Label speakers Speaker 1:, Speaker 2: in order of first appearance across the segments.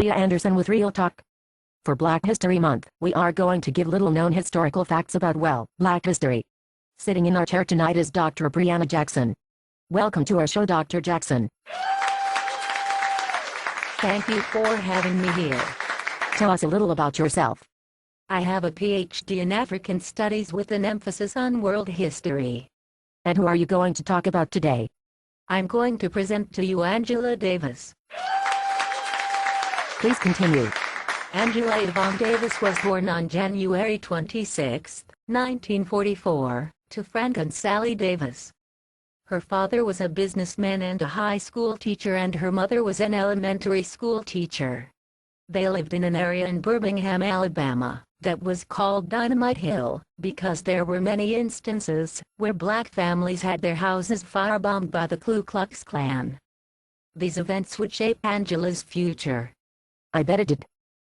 Speaker 1: Julia Anderson with Real Talk. For Black History Month, we are going to give little-known historical facts about, well, Black history. Sitting in our chair tonight is Dr. Breonna Jackson. Welcome to our show, Dr. Jackson.
Speaker 2: Thank you for having me here.
Speaker 1: Tell us a little about yourself.
Speaker 2: I have a PhD in African Studies with an emphasis on world history.
Speaker 1: And who are you going to talk about today?
Speaker 2: I'm going to present to you Angela Davis.
Speaker 1: Please continue.
Speaker 2: Angela Yvonne Davis was born on January 26, 1944, to Frank and Sally Davis. Her father was a businessman and a high school teacher, and her mother was an elementary school teacher. They lived in an area in Birmingham, Alabama, that was called Dynamite Hill, because there were many instances where black families had their houses firebombed by the Ku Klux Klan. These events would shape Angela's future.
Speaker 1: I bet it did.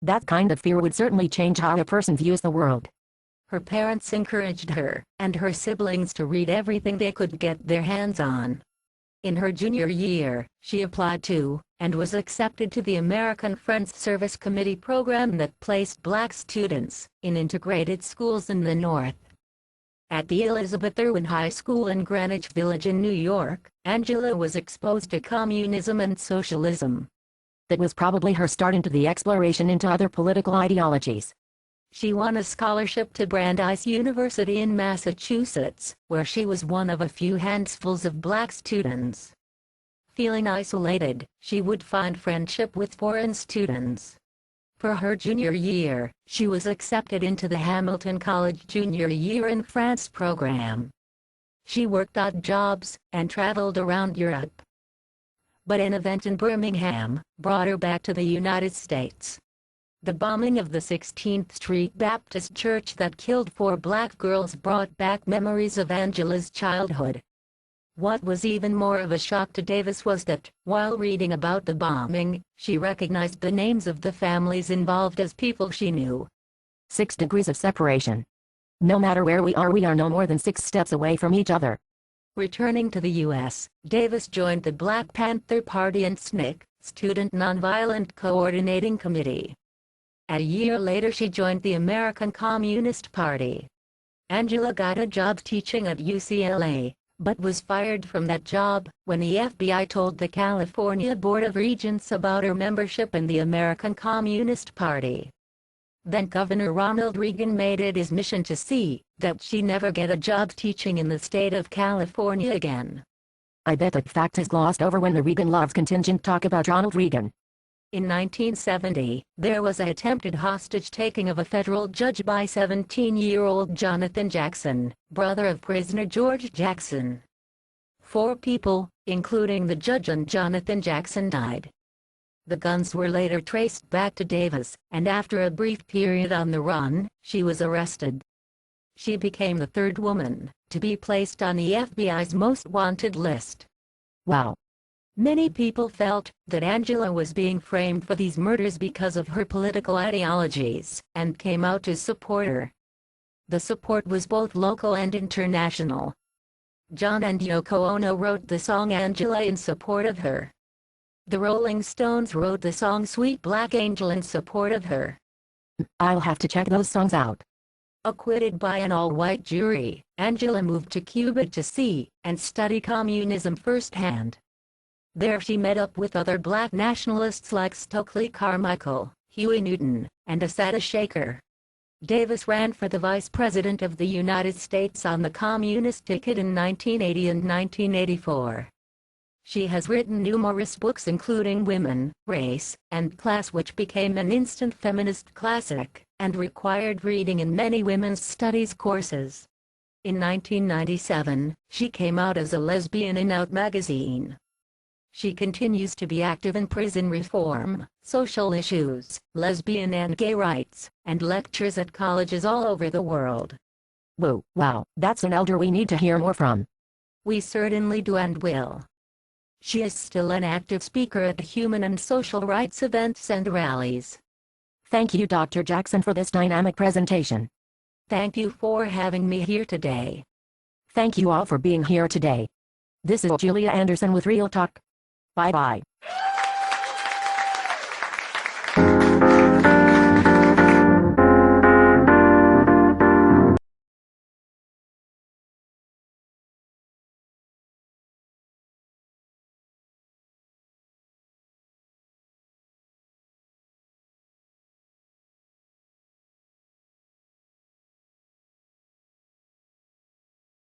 Speaker 1: That kind of fear would certainly change how a person views the world.
Speaker 2: Her parents encouraged her and her siblings to read everything they could get their hands on. In her junior year, she applied to, and was accepted to the American Friends Service Committee program that placed black students in integrated schools in the North. At the Elizabeth Irwin High School in Greenwich Village in New York, Angela was exposed to communism and socialism.
Speaker 1: That was probably her start into the exploration into other political ideologies.
Speaker 2: She won a scholarship to Brandeis University in Massachusetts, where she was one of a few handfuls of black students. Feeling isolated, she would find friendship with foreign students. For her junior year, she was accepted into the Hamilton College Junior Year in France program. She worked odd jobs and traveled around Europe. But an event in Birmingham brought her back to the United States. The bombing of the 16th Street Baptist Church that killed 4 black girls brought back memories of Angela's childhood. What was even more of a shock to Davis was that, while reading about the bombing, she recognized the names of the families involved as people she knew.
Speaker 1: 6 degrees of separation. No matter where we are no more than 6 steps away from each other.
Speaker 2: Returning to the U.S., Davis joined the Black Panther Party and SNCC, Student Nonviolent Coordinating Committee. A year later she joined the American Communist Party. Angela got a job teaching at UCLA, but was fired from that job when the FBI told the California Board of Regents about her membership in the American Communist Party. Then Governor Ronald Reagan made it his mission to see that she never get a job teaching in the state of California again.
Speaker 1: I bet that fact is glossed over when the Reagan loves contingent talk about Ronald Reagan.
Speaker 2: In 1970, there was an attempted hostage-taking of a federal judge by 17-year-old Jonathan Jackson, brother of prisoner George Jackson. 4 people, including the judge and Jonathan Jackson, died. The guns were later traced back to Davis, and after a brief period on the run, she was arrested. She became the 3rd woman to be placed on the FBI's most wanted list.
Speaker 1: Wow.
Speaker 2: Many people felt that Angela was being framed for these murders because of her political ideologies, and came out to support her. The support was both local and international. John and Yoko Ono wrote the song Angela in support of her. The Rolling Stones wrote the song Sweet Black Angel in support of her.
Speaker 1: I'll have to check those songs out.
Speaker 2: Acquitted by an all-white jury, Angela moved to Cuba to see and study communism firsthand. There she met up with other black nationalists like Stokely Carmichael, Huey Newton, and Assata Shaker. Davis ran for the Vice President of the United States on the Communist ticket in 1980 and 1984. She has written numerous books including Women, Race, and Class, which became an instant feminist classic, and required reading in many women's studies courses. In 1997, she came out as a lesbian in Out magazine. She continues to be active in prison reform, social issues, lesbian and gay rights, and lectures at colleges all over the world.
Speaker 1: Whoa, wow, that's an elder we need to hear more from.
Speaker 2: We certainly do and will. She is still an active speaker at human and social rights events and rallies.
Speaker 1: Thank you, Dr. Jackson, for this dynamic presentation.
Speaker 2: Thank you for having me here today.
Speaker 1: Thank you all for being here today. This is Julia Anderson with Real Talk. Bye-bye.